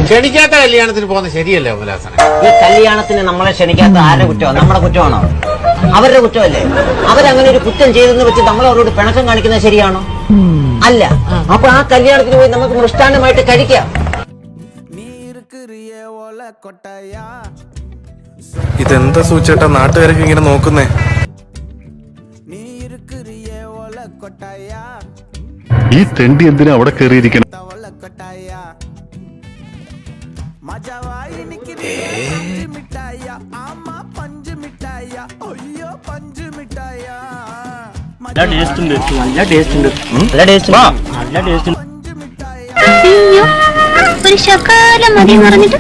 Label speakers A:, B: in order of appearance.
A: ക്ഷണിക്കാത്ത കല്യാണത്തിന് പോകുന്നത് ശരിയല്ലേ ഉല്ലാസന?
B: ഈ കല്യാണത്തിന് നമ്മളെ ക്ഷണിക്കാത്ത ആരുടെ കുറ്റമാണ്? നമ്മുടെ കുറ്റമാണോ? അവരുടെ കുറ്റമല്ലേ? അവരങ്ങനെ ഒരു കുറ്റം ചെയ്തെന്ന് വെച്ച് നമ്മൾ അവരോട് പിണക്കം കാണിക്കുന്നത് ശരിയാണോ? അല്ല. അപ്പൊ ആ കല്യാണത്തിന് പോയി നമുക്ക് മൃഷ്ടാന്നമായിട്ട് കഴിക്കാം.
C: ഇതെന്താ സൂചേട്ടാ നാട്ടുകാരൊക്കെ ഇങ്ങനെ നോക്കുന്നേ?
D: ഈ തെണ്ടി എന്തിനാ അവിടെ കയറിയിരിക്കണം?
E: ഒരു ശകാലം മതി പറഞ്ഞിട്ട്